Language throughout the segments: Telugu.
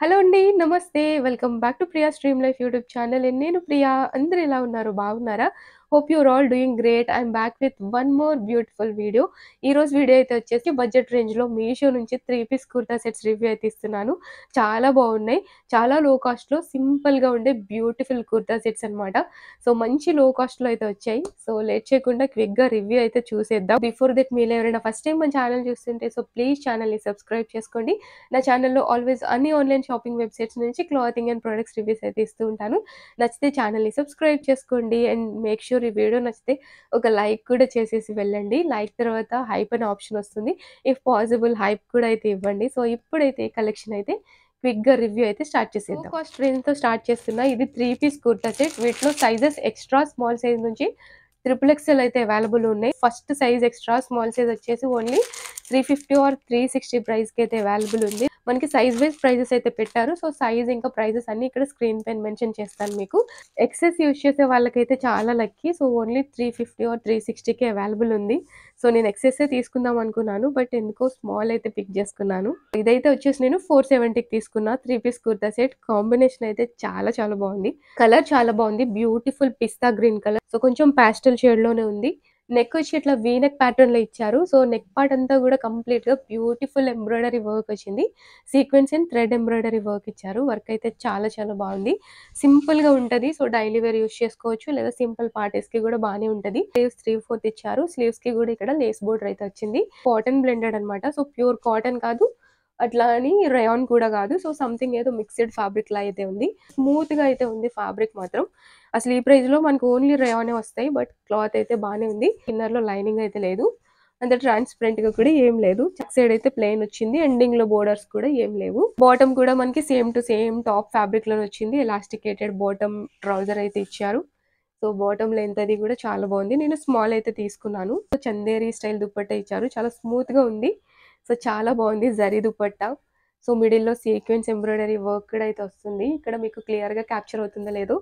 హలో అండి. నమస్తే. Welcome back to Priya stream life YouTube channel. నేను ప్రియా. అందరూ ఎలా ఉన్నారు? బాగున్నారా? Hope your all doing great. I'm back with one more beautiful video. ఈరోజు వీడియో అయితే వచ్చేసి బడ్జెట్ రేంజ్‌లో మీషో నుంచి 3 పీస్ కుర్తా సెట్స్ రివ్యూ అయితే ఇస్తున్నాను. చాలా బాగున్నాయి. చాలా లో కాస్ట్‌లో సింపుల్‌గా ఉండే బ్యూటిఫుల్ కుర్తా సెట్స్ అన్నమాట. సో, మంచి లో కాస్ట్‌లో అయితే వచ్చాయి. సో, లేట్ చేయకుండా క్విక్‌గా రివ్యూ అయితే చూసేద్దాం. బిఫోర్ దట్ మీలో ఎవరైనా ఫస్ట్ టైమ్ మన ఛానల్ చూస్తుంటే ప్లీజ్ ఛానల్‌ని సబ్స్క్రైబ్ చేసుకోండి. నా ఛానల్‌లో ఆల్వేస్ అన్ని ఆన్‌లైన్ షాపింగ్ వెబ్‌సైట్స్ నుంచి క్లాతింగ్ అండ్ ప్రొడక్ట్స్ రివ్యూస్ అయితే ఇస్తూ ఉంటాను. నచ్చితే ఛానల్‌ని సబ్స్క్రైబ్ చేసుకోండి. అండ్ మేక్ ష్యూర్ ఈ వీడియో నచ్చితే ఒక లైక్ కూడా చేసేసి వెళ్ళండి. లైక్ తర్వాత హైప్ అనే ఆప్షన్ వస్తుంది. ఇఫ్ పాసిబుల్ హైప్ కూడా అయితే ఇవ్వండి. సో, ఇప్పుడైతే కలెక్షన్ అయితే క్విక్‌గా రివ్యూ అయితే స్టార్ట్ చేసేద్దాం. లో కాస్ట్ రేంజ్‌తో స్టార్ట్ చేస్తున్నా. ఇది 3 పీస్ కుర్తా సెట్. వీటిలో సైజెస్ ఎక్స్‌ట్రా స్మాల్ సైజ్ నుంచి ట్రిపుల్ ఎక్స్ఎల్ అయితే అవైలబుల్ ఉన్నాయి. First size extra small size వచ్చేసి ఓన్లీ 350 ఆర్ 360 ప్రైస్‌కి అయితే అవైలబుల్ ఉంది. మనకి సైజ్ వైస్ ప్రైజెస్ అయితే పెట్టారు. సో, సైజ్ ఇంకా ప్రైజెస్ అన్నీ ఇక్కడ స్క్రీన్ పైన మెన్షన్ చేస్తాను మీకు. ఎక్సెస్ యూజ్ చేసే వాళ్ళకైతే చాలా లక్కీ. సో, ఓన్లీ 350 ఆర్ 360కే అవైలబుల్ ఉంది. సో, నేను ఎక్సెసే తీసుకుందాం అనుకున్నాను. బట్ ఎందుకో స్మాల్ అయితే పిక్ చేసుకున్నాను. ఇదైతే వచ్చేసి నేను 470కి తీసుకున్నా. 3 పీస్ కుర్తా సెట్. కాంబినేషన్ అయితే చాలా చాలా బాగుంది. కలర్ చాలా బాగుంది. బ్యూటిఫుల్ పిస్తా గ్రీన్ కలర్. సో, కొంచెం పాస్టల్ షేడ్‌లోనే ఉంది. నెక్ వచ్చి ఇట్లా వీ నెక్ ప్యాటర్న్‌లో ఇచ్చారు. సో, నెక్ పార్ట్ అంతా కూడా కంప్లీట్‌గా బ్యూటిఫుల్ ఎంబ్రాయిడరీ వర్క్ వచ్చింది. Sequence and thread embroidery work ఇచ్చారు. వర్క్ అయితే చాలా చాలా బాగుంది. సింపుల్‌గా ఉంటది. సో, డైలీ వేర్ యూజ్ చేసుకోవచ్చు. లేదా సింపుల్ పార్టీస్‌కి కూడా బానే ఉంటది. స్లీవ్స్ 3/4 ఇచ్చారు. స్లీవ్స్‌కి కూడా ఇక్కడ లేస్ బోర్డర్ అయితే వచ్చింది. కాటన్ బ్లెండెడ్ అన్నమాట. సో, ప్యూర్ కాటన్ కాదు. అట్లా అని రయాన్ కూడా కాదు. సో, సంథింగ్ ఏదో మిక్స్డ్ ఫ్యాబ్రిక్‌లా అయితే ఉంది. స్మూత్‌గా అయితే ఉంది ఫ్యాబ్రిక్ మాత్రం. అసలు ఈ ప్రైస్‌లో మనకు ఓన్లీ రయానే వస్తాయి. బట్ క్లాత్ అయితే బానే ఉంది. ఇన్నర్‌లో లైనింగ్ అయితే లేదు. అంత ట్రాన్స్‌పరెంట్‌గా కూడా ఏం లేదు. చెక్ సైడ్ అయితే ప్లెయిన్ వచ్చింది. ఎండింగ్‌లో బోర్డర్స్ కూడా ఏం లేవు. బాటమ్ కూడా మనకి సేమ్ టు సేమ్ టాప్ ఫ్యాబ్రిక్‌లోనే వచ్చింది. ఎలాస్టికేటెడ్ బాటమ్ ట్రౌజర్ అయితే ఇచ్చారు. సో, బాటమ్ లెంత్ అది కూడా చాలా బాగుంది. నేను స్మాల్ అయితే తీసుకున్నాను. చందేరి స్టైల్ దుపట్టా ఇచ్చారు. చాలా స్మూత్‌గా ఉంది. సో, చాలా బాగుంది జరీ దుపట్టా. సో, మిడిల్‌లో సీక్వెన్స్ ఎంబ్రాయిడరీ వర్క్ కూడా అయితే వస్తుంది. ఇక్కడ మీకు క్లియర్‌గా క్యాప్చర్ అవుతుందో లేదో.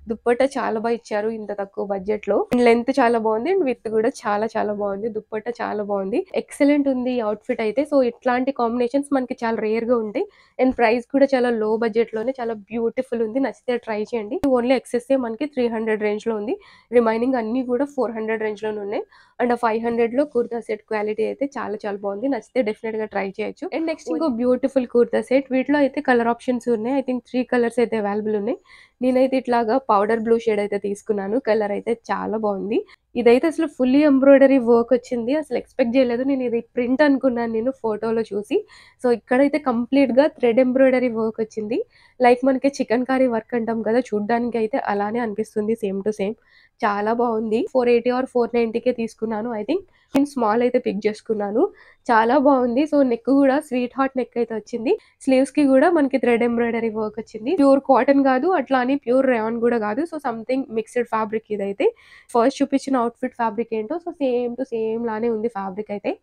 దుపట్టా చాలా ఇచ్చారు ఇంత తక్కువ బడ్జెట్‌లో. లెంత్ చాలా బాగుంది. అండ్ విడ్త్ కూడా చాలా చాలా బాగుంది. దుపట్టా చాలా బాగుంది. ఎక్సలెంట్ ఉంది ఈ అవుట్‌ఫిట్ అయితే. సో, ఇట్లాంటి కాంబినేషన్స్ మనకి చాలా రేర్‌గా ఉంటాయి. అండ్ ప్రైస్ కూడా చాలా లో బడ్జెట్‌లోనే చాలా బ్యూటిఫుల్ ఉంది. నచ్చితే ట్రై చేయండి. ఓన్లీ ఎక్సెస్సే మనకి 300 రేంజ్‌లో ఉంది. రిమైనింగ్ అన్నీ కూడా 400 రేంజ్‌లోనే ఉన్నాయి. అండ్ ఆ 500లో కుర్తా సెట్ క్వాలిటీ అయితే చాలా చాలా బాగుంది. నచ్చితే డెఫినెట్‌గా ట్రై చేయొచ్చు. అండ్ నెక్స్ట్ ఇంకో బ్యూటిఫుల్ కుర్తా సెట్. వీటిలో అయితే కలర్ ఆప్షన్స్ ఉన్నాయి. ఐ థింక్ 3 కలర్స్ అయితే అవైలబుల్ ఉన్నాయి. నేనైతే ఇట్లాగా పౌడర్ బ్లూ షేడ్ అయితే తీసుకున్నాను. కలర్ అయితే చాలా బాగుంది. ఇదైతే అసలు ఫుల్లీ ఎంబ్రాయిడరీ వర్క్ వచ్చింది. అసలు ఎక్స్‌పెక్ట్ చేయలేదు. నేను ఇది ప్రింట్ అనుకున్నాను నేను ఫోటోలో చూసి. సో, ఇక్కడైతే కంప్లీట్‌గా థ్రెడ్ ఎంబ్రాయిడరీ వర్క్ వచ్చింది. లైక్ మనకి చికెన్ కర్రీ వర్క్ అంటాం కదా! చూడ్డానికైతే అలానే అనిపిస్తుంది సేమ్ టు సేమ్. చాలా బాగుంది. 480 ఆర్ 490కే తీసుకున్నాను ఐ థింక్. నేను స్మాల్ అయితే పిక్ చేసుకున్నాను. చాలా బాగుంది. సో, నెక్ కూడా స్వీట్ హార్ట్ నెక్ అయితే వచ్చింది. స్లీవ్స్‌కి కూడా మనకి థ్రెడ్ ఎంబ్రాయిడరీ వర్క్ వచ్చింది. ప్యూర్ కాటన్ కాదు. అట్లా అని ప్యూర్ రేయాన్ కూడా కాదు. సో, సంథింగ్ మిక్స్డ్ ఫ్యాబ్రిక్ ఇదైతే. ఫస్ట్ చూపించిన అవుట్‌ఫిట్ ఫ్యాబ్రిక్ ఏంటో సో, సేమ్ టు సేమ్ లానే ఉంది ఫ్యాబ్రిక్ అయితే.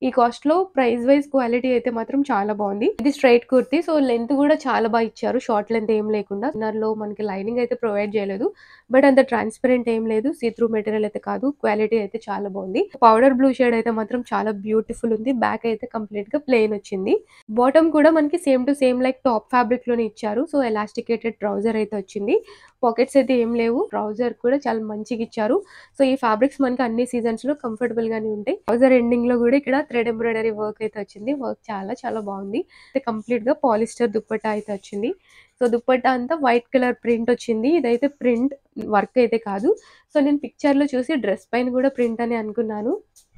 ఈ కాస్ట్‌లో ప్రైస్ వైస్ క్వాలిటీ అయితే మాత్రం చాలా బాగుంది. ఇది స్ట్రెయిట్ కుర్తీ. సో, లెంత్ కూడా చాలా ఇచ్చారు. షార్ట్ లెంత్ ఏం లేకుండా. ఇన్నర్‌లో మనకి లైనింగ్ అయితే ప్రొవైడ్ చేయలేదు. బట్ అంత ట్రాన్స్‌పరెంట్ ఏం లేదు. సీ త్రూ మెటీరియల్ అయితే కాదు. క్వాలిటీ అయితే చాలా బాగుంది. పౌడర్ బ్లూ షేడ్ అయితే మాత్రం చాలా బ్యూటిఫుల్ ఉంది. బ్యాక్ అయితే కంప్లీట్‌గా ప్లెయిన్ వచ్చింది. బాటమ్ కూడా మనకి same to same like top ఫ్యాబ్రిక్‌లోనే ఇచ్చారు. సో, ఎలాస్టికేటెడ్ ట్రౌజర్ అయితే వచ్చింది. పాకెట్స్ అయితే ఏం లేవు. ట్రౌజర్ కూడా చాలా మంచిగా ఇచ్చారు. సో, ఈ ఫ్యాబ్రిక్స్ మనకి అన్ని సీజన్స్‌లో కంఫర్టబుల్ గానే ఉంటాయి. ట్రౌజర్ ఎండింగ్‌లో కూడా ఇక్కడ థ్రెడ్ ఎంబ్రాయిడరీ వర్క్ అయితే వచ్చింది. వర్క్ చాలా చాలా బాగుంది. కంప్లీట్‌గా పాలిస్టర్ దుపట్టా అయితే వచ్చింది. సో, దుపట్టా అంతా వైట్ కలర్ ప్రింట్ వచ్చింది. ఇదైతే ప్రింట్ వర్క్ అయితే కాదు. సో, నేను పిక్చర్‌లో చూసి డ్రెస్ పైన కూడా ప్రింట్ అని అనుకున్నాను.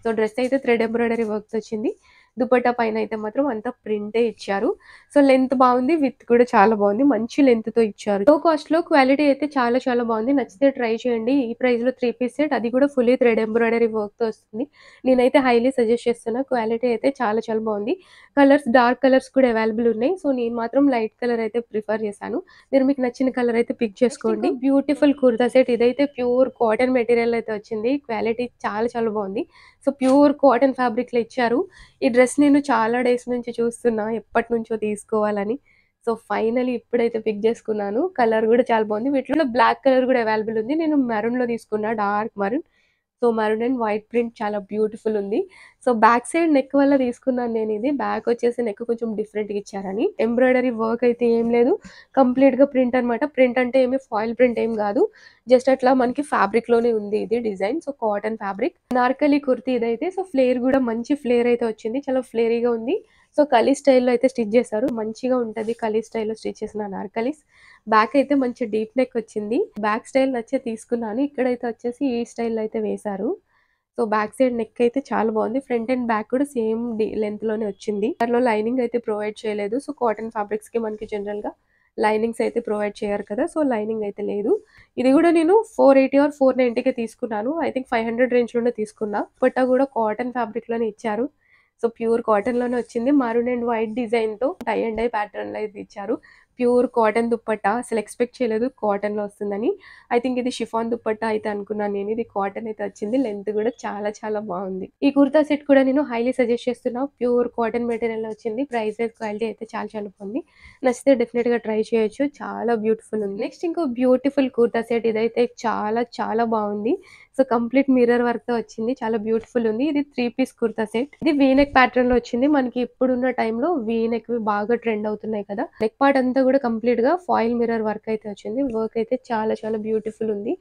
సో, డ్రెస్ అయితే థ్రెడ్ ఎంబ్రాయిడరీ వర్క్‌తో వచ్చింది. దుపట్టా పైన అయితే మాత్రం అంతా ప్రింటే ఇచ్చారు. సో, లెంత్ బాగుంది. విడ్త్ కూడా చాలా బాగుంది. మంచి లెంత్‌తో ఇచ్చారు. లో కాస్ట్‌లో క్వాలిటీ అయితే చాలా చాలా బాగుంది. నచ్చితే ట్రై చేయండి. ఈ ప్రైస్‌లో 3 పీస్ సెట్ అది కూడా ఫుల్లీ థ్రెడ్ ఎంబ్రాయిడరీ వర్క్‌తో వస్తుంది. నేనైతే హైలీ సజెస్ట్ చేస్తున్నా. క్వాలిటీ అయితే చాలా చాలా బాగుంది. కలర్స్ డార్క్ కలర్స్ కూడా అవైలబుల్ ఉన్నాయి. సో, నేను మాత్రం లైట్ కలర్ అయితే ప్రిఫర్ చేశాను. మీరు మీకు నచ్చిన కలర్ అయితే పిక్ చేసుకోండి. బ్యూటిఫుల్ కుర్తా సెట్ ఇదైతే ప్యూర్ కాటన్ మెటీరియల్ అయితే వచ్చింది. క్వాలిటీ చాలా చాలా బాగుంది. సో, ప్యూర్ కాటన్ ఫ్యాబ్రిక్‌లో ఇచ్చారు. ఈ డ్రెస్ నేను చాలా డేస్ నుంచి చూస్తున్నా. ఎప్పటినుంచో తీసుకోవాలని. సో, ఫైనల్లీ ఇప్పుడైతే పిక్ చేసుకున్నాను. కలర్ కూడా చాలా బాగుంది. వీటిలో బ్లాక్ కలర్ కూడా అవైలబుల్ ఉంది. నేను మెరూన్‌లో తీసుకున్నా. Dark maroon. So maroon and white print చాలా బ్యూటిఫుల్ ఉంది. సో బ్యాక్ సైడ్ నెక్ వల్ల తీసుకున్నాను నేనిది. బ్యాక్ వచ్చేసి నెక్ కొంచెం డిఫరెంట్‌గా ఇచ్చారని. ఎంబ్రాయిడరీ వర్క్ అయితే ఏం లేదు. కంప్లీట్‌గా ప్రింట్ అనమాట. ప్రింట్ అంటే ఏమి ఫాయిల్ ప్రింట్ ఏం గాదు. జస్ట్ అట్లా మనకి ఫ్యాబ్రిక్‌లోనే ఉంది ఇది design. So cotton fabric. Anarkali kurti ఇదైతే. సో ఫ్లేర్ గూడా మంచి ఫ్లేర్ అయితే వచ్చింది. చాలా ఫ్లేరీగా ఉంది. సో కలీ స్టైల్‌లో అయితే స్టిచ్ చేశారు. మంచిగా ఉంటది కలీ స్టైల్‌లో స్టిచ్ చేసిన అనార్కలీస్. బ్యాక్ అయితే మంచి డీప్ నెక్ వచ్చింది. బ్యాక్ స్టైల్ నచ్చే తీసుకున్నాను. ఇక్కడైతే వచ్చేసి ఈ స్టైల్‌లో అయితే వేశారు. సో బ్యాక్ సైడ్ నెక్ అయితే చాలా బాగుంది. ఫ్రంట్ అండ్ బ్యాక్ కూడా సేమ్ లెంత్‌లోనే వచ్చింది. దాంట్లో లైనింగ్ అయితే ప్రొవైడ్ చేయలేదు. సో కాటన్ ఫ్యాబ్రిక్స్‌కి మనకి జనరల్‌గా లైనింగ్స్ అయితే ప్రొవైడ్ చేయరు కదా! సో లైనింగ్ అయితే లేదు. ఇది కూడా నేను 480 ఆర్ 490కే తీసుకున్నాను. ఐ థింక్ 500 రేంజ్‌లోనే తీసుకున్నా. దుపట్టా కూడా కాటన్ ఫ్యాబ్రిక్‌లోనే ఇచ్చారు. సో ప్యూర్ కాటన్‌లోనే వచ్చింది. మరూన్ అండ్ వైట్ డిజైన్‌తో టై అండ్ డై ప్యాటర్న్‌లో అయితే ఇచ్చారు. Pure cotton dupatta. అసలు ఎక్స్‌పెక్ట్ చేయలేదు కాటన్‌లో వస్తుందని. ఐ థింక్ ఇది షిఫాన్ దుపట్టా అయితే అనుకున్నాను నేను. ఇది కాటన్ అయితే వచ్చింది. లెంత్ కూడా చాలా చాలా బాగుంది. ఈ కుర్తా సెట్ కూడా నేను హైలీ సజెస్ట్ చేస్తున్నా. ప్యూర్ కాటన్ మెటీరియల్‌లో వచ్చింది. ప్రైస్ వైస్ క్వాలిటీ అయితే చాలా చాలా బాగుంది. నచ్చితే డెఫినిట్‌గా ట్రై చేయొచ్చు. చాలా బ్యూటిఫుల్ ఉంది. నెక్స్ట్ ఇంకో బ్యూటిఫుల్ కుర్తా సెట్ ఇదైతే చాలా చాలా బాగుంది. సో కంప్లీట్ మిర్రర్ వర్క్‌తో వచ్చింది. చాలా బ్యూటిఫుల్ ఉంది. ఇది 3 పీస్ కుర్తా సెట్. ఇది వీ నెక్ ప్యాటర్న్‌లో వచ్చింది. మనకి ఇప్పుడున్న టైంలో వీ నెక్‌వి బాగా ట్రెండ్ అవుతున్నాయి కదా! నెక్ పార్ట్ అంతా కూడా కంప్లీట్‌గా ఫాయిల్ మిర్రర్ వర్క్ అయితే వచ్చింది. వర్క్ అయితే చాలా చాలా బ్యూటిఫుల్ ఉంది.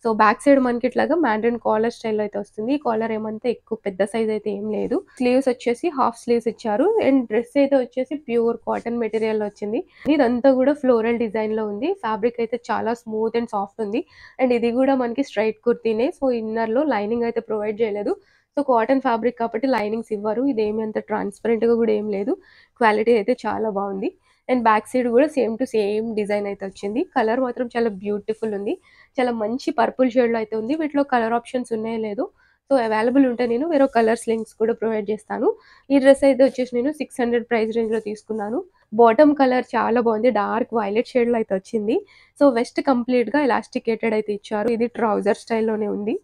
సో బ్యాక్ సైడ్ మనకి ఇట్లాగా మ్యాండరిన్ కాలర్ స్టైల్‌లో అయితే వస్తుంది. ఈ కాలర్ ఏమంతా ఎక్కువ పెద్ద సైజ్ అయితే ఏం లేదు. స్లీవ్స్ వచ్చేసి హాఫ్ స్లీవ్స్ ఇచ్చారు. అండ్ డ్రెస్ అయితే వచ్చేసి ప్యూర్ కాటన్ మెటీరియల్‌లో వచ్చింది. ఇదంతా కూడా ఫ్లోరల్ డిజైన్‌లో ఉంది. ఫ్యాబ్రిక్ అయితే చాలా స్మూత్ అండ్ సాఫ్ట్ ఉంది. అండ్ ఇది కూడా మనకి స్ట్రైట్ కుర్తీనే. సో ఇన్నర్‌లో లైనింగ్ అయితే ప్రొవైడ్ చేయలేదు. సో కాటన్ ఫ్యాబ్రిక్ కాబట్టి లైనింగ్స్ ఇవ్వరు. ఇదేమి అంత ట్రాన్స్‌పరెంట్‌గా కూడా ఏం లేదు. క్వాలిటీ అయితే చాలా బాగుంది. అండ్ బ్యాక్ సైడ్ కూడా సేమ్ టు సేమ్ డిజైన్ అయితే వచ్చింది. కలర్ మాత్రం చాలా బ్యూటిఫుల్ ఉంది. చాలా మంచి పర్పుల్ షేడ్‌లో అయితే ఉంది. వీటిలో కలర్ ఆప్షన్స్ ఉన్నాయో లేదో సో అవైలబుల్ ఉంటే నేను వేరే కలర్స్ లింక్స్ కూడా ప్రొవైడ్ చేస్తాను. ఈ డ్రెస్ అయితే వచ్చేసి నేను 600 ప్రైస్ రేంజ్‌లో తీసుకున్నాను. బాటమ్ కలర్ చాలా బాగుంది. డార్క్ వైలెట్ షేడ్‌లో అయితే వచ్చింది. సో వెస్ట్ కంప్లీట్‌గా ఎలాస్టికేటెడ్ అయితే ఇచ్చారు. ఇది ట్రౌజర్ స్టైల్‌లోనే ఉంది.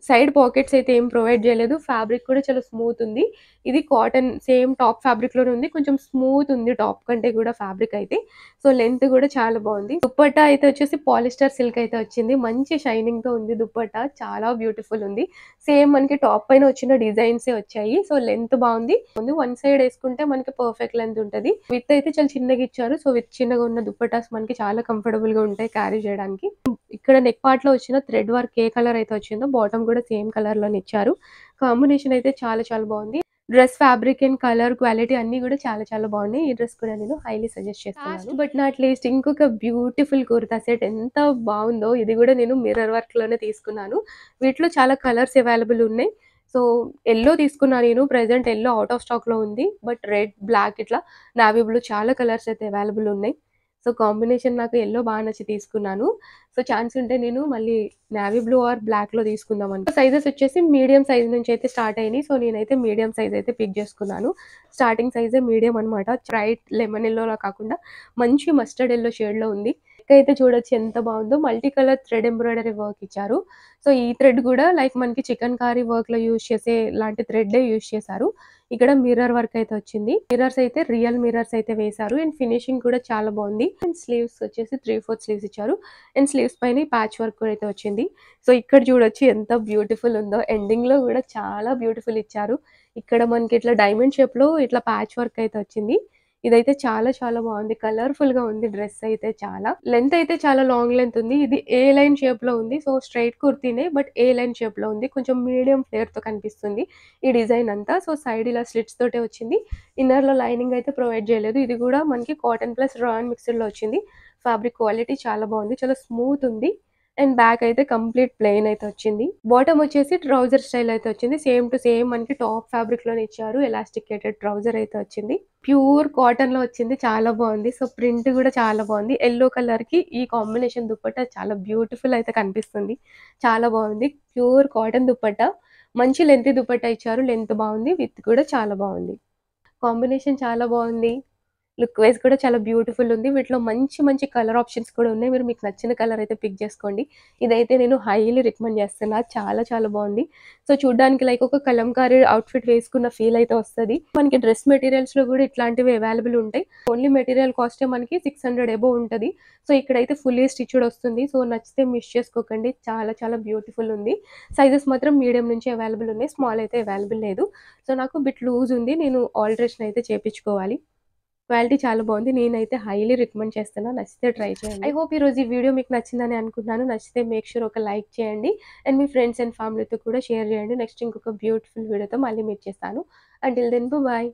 సైడ్ పాకెట్స్ అయితే ఏం ప్రొవైడ్ చేయలేదు. ఫ్యాబ్రిక్ కూడా చాలా స్మూత్ ఉంది. ఇది కాటన్ సేమ్ టాప్ ఫ్యాబ్రిక్‌లోనే ఉంది. కొంచెం స్మూత్ ఉంది టాప్ కంటే కూడా ఫ్యాబ్రిక్ అయితే. సో లెంత్ కూడా చాలా బాగుంది. దుపట్టా అయితే వచ్చేసి పాలిస్టర్ సిల్క్ అయితే వచ్చింది. మంచి షైనింగ్‌తో ఉంది దుపట్టా. చాలా బ్యూటిఫుల్ ఉంది. సేమ్ మనకి టాప్ పైన వచ్చిన డిజైన్సే వచ్చాయి. సో లెంత్ బాగుంది. వన్ సైడ్ ఏసుకుంటే మనకి పర్ఫెక్ట్ లెంత్ ఉంటది. విడ్త్ అయితే చాలా చిన్నగా ఇచ్చారు. సో విత్ చిన్నగా ఉన్న దుపట్టాస్ మనకి చాలా కంఫర్టబుల్‌గా ఉంటాయి క్యారీ చేయడానికి. ఇక్కడ నెక్ పార్ట్‌లో వచ్చిన థ్రెడ్ వర్క్ ఏ కలర్ అయితే వచ్చిందో బాటమ్ కూడా సేమ్ కలర్‌లోనే ఇచ్చారు. కాంబినేషన్ అయితే చాలా చాలా బాగుంది. Dress fabric and colour quality అన్నీ కూడా చాలా చాలా బాగున్నాయి. ఈ డ్రెస్ కూడా నేను హైలీ సజెస్ట్ చేస్తున్నాను. లాస్ట్ బట్ నాట్ లీస్ట్ ఇంకొక బ్యూటిఫుల్ కుర్తా సెట్ ఎంత బాగుందో ఇది కూడా నేను మిర్రర్ వర్క్‌లోనే తీసుకున్నాను. వీటిలో చాలా కలర్స్ అవైలబుల్ ఉన్నాయి. సో యెల్లో తీసుకున్నా నేను. ప్రెజెంట్ యెల్లో ఔట్ ఆఫ్ స్టాక్‌లో ఉంది. బట్ రెడ్, బ్లాక్ ఇట్లా నావీ బ్లూ చాలా కలర్స్ అయితే అవైలబుల్ ఉన్నాయి. సో కాంబినేషన్ నాకు యెల్లో బాగా నచ్చి తీసుకున్నాను. సో ఛాన్స్ ఉంటే నేను మళ్ళీ నేవీ బ్లూ ఆర్ బ్లాక్‌లో తీసుకుందాం సైజెస్ వచ్చేసి మీడియం సైజ్ నుంచి అయితే స్టార్ట్ అయినాయి. సో నేనైతే మీడియం సైజ్ అయితే పిక్ చేసుకున్నాను. స్టార్టింగ్ సైజే మీడియం అనమాట. బ్రైట్ లెమన్ యెల్లోలా కాకుండా మంచి మస్టర్డ్ యెల్లో షేడ్‌లో ఉంది. నెక్ అయితే చూడొచ్చు ఎంత బాగుందో. Multi colour thread embroidery work ఇచ్చారు. సో ఈ థ్రెడ్ కూడా లైక్ మనకి చికెన్ కారీ వర్క్‌లో యూజ్ చేసే లాంటి థ్రెడ్డే యూజ్ చేశారు. ఇక్కడ మిర్రర్ వర్క్ అయితే వచ్చింది. మిర్రర్స్ అయితే రియల్ మిర్రర్స్ అయితే వేశారు. అండ్ ఫినిషింగ్ కూడా చాలా బాగుంది. అండ్ స్లీవ్స్ వచ్చేసి 3/4 స్లీవ్స్ ఇచ్చారు. అండ్ స్లీవ్స్ పైన ప్యాచ్ వర్క్ కూడా అయితే వచ్చింది. సో ఇక్కడ చూడొచ్చు ఎంత బ్యూటిఫుల్ ఉందో. ఎండింగ్‌లో కూడా చాలా బ్యూటిఫుల్ ఇచ్చారు. ఇక్కడ మనకి ఇట్లా డైమండ్ షేప్‌లో ఇట్లా ప్యాచ్ వర్క్ అయితే వచ్చింది. ఇదైతే చాలా చాలా బాగుంది. కలర్‌ఫుల్‌గా ఉంది డ్రెస్ అయితే చాలా. లెంత్ అయితే చాలా లాంగ్ లెంత్ ఉంది. ఇది ఏ లైన్ షేప్‌లో ఉంది. సో స్ట్రెయిట్ కుర్తీనే బట్ ఏ లైన్ షేప్‌లో ఉంది. కొంచెం మీడియం ఫ్లేర్‌తో కనిపిస్తుంది ఈ డిజైన్ అంతా. సో సైడ్ ఇలా స్లిట్స్ తోటే వచ్చింది. ఇన్నర్‌లో లైనింగ్ అయితే ప్రొవైడ్ చేయలేదు. ఇది కూడా మనకి కాటన్ ప్లస్ రాయన్ మిక్స్డ్‌లో వచ్చింది. ఫ్యాబ్రిక్ క్వాలిటీ చాలా బాగుంది. చాలా స్మూత్ ఉంది. అండ్ బ్యాక్ అయితే కంప్లీట్ ప్లెయిన్ అయితే వచ్చింది. బాటమ్ వచ్చేసి ట్రౌజర్ స్టైల్ అయితే వచ్చింది. సేమ్ టు సేమ్ మనకి టాప్ ఫ్యాబ్రిక్‌లోనే ఇచ్చారు. ఎలాస్టికేటెడ్ ట్రౌజర్ అయితే వచ్చింది. ప్యూర్ కాటన్‌లో వచ్చింది. చాలా బాగుంది. సో ప్రింట్ కూడా చాలా బాగుంది. యెల్లో కలర్‌కి ఈ కాంబినేషన్ దుపట్టా చాలా బ్యూటిఫుల్ అయితే కనిపిస్తుంది. చాలా బాగుంది. Pure cotton dupatta. మంచి లెంతీ దుపట్టా ఇచ్చారు. లెంత్ బాగుంది. విత్ కూడా చాలా బాగుంది. కాంబినేషన్ చాలా బాగుంది. లుక్ వైస్ కూడా చాలా బ్యూటిఫుల్ ఉంది. వీటిలో మంచి మంచి కలర్ ఆప్షన్స్ కూడా ఉన్నాయి. మీరు మీకు నచ్చిన కలర్ అయితే పిక్ చేసుకోండి. ఇదైతే నేను హైలీ రికమెండ్ చేస్తున్నా. చాలా చాలా బాగుంది. సో చూడ్డానికి లైక్ ఒక కలంకారీ అవుట్‌ఫిట్ వేసుకున్న ఫీల్ అయితే వస్తది. మనకి డ్రెస్ మెటీరియల్స్‌లో కూడా ఇట్లాంటివి అవైలబుల్ ఉంటాయి. ఓన్లీ మెటీరియల్ కాస్టే మనకి 600 అబోవ్ ఉంటది. సో ఇక్కడైతే ఫుల్లీ స్టిచ్డ్ వస్తుంది. సో నచ్చితే మిస్ చేసుకోకండి. చాలా చాలా బ్యూటిఫుల్ ఉంది. సైజెస్ మాత్రం మీడియం నుంచి అవైలబుల్ ఉన్నాయి. స్మాల్ అయితే అవైలబుల్ లేదు. సో నాకు బిట్ లూజ్ ఉంది. నేను ఆల్టరేషన్ అయితే చేపించుకోవాలి. క్వాలిటీ చాలా బాగుంది. నేనైతే హైలీ రికమెండ్ చేస్తున్నా. నచ్చితే ట్రై చేయండి. ఐ హోప్ ఈరోజు ఈ వీడియో మీకు నచ్చిందని అనుకుంటున్నాను. నచ్చితే మేక్ ష్యూర్ ఒక లైక్ చేయండి. అండ్ మీ ఫ్రెండ్స్ అండ్ ఫ్యామిలీతో కూడా షేర్ చేయండి. నెక్స్ట్ ఇంకొక బ్యూటిఫుల్ వీడియోతో మళ్ళీ మీట్ చేస్తాను. Until then bye.